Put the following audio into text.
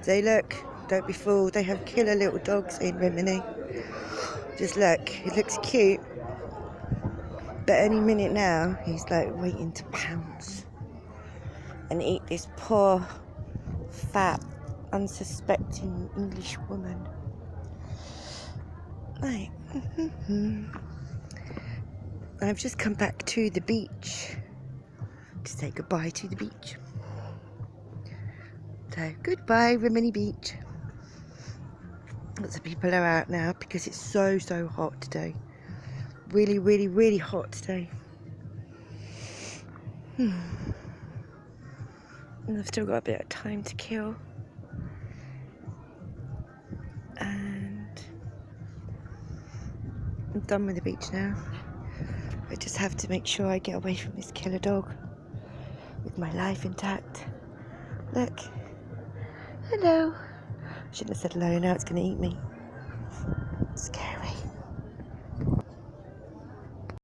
Say, look, don't be fooled. They have killer little dogs in Rimini. Just look, he looks cute. But any minute now, he's like waiting to pounce and eat this poor, fat, unsuspecting English woman. Right. I've just come back to the beach to say goodbye to the beach. So, goodbye, Rimini Beach. Lots of people are out now because it's so hot today. Really, really, really hot today. And I've still got a bit of time to kill. And I'm done with the beach now. I just have to make sure I get away from this killer dog with my life intact. Look. Hello. I shouldn't have said hello, now it's going to eat me. It's scary.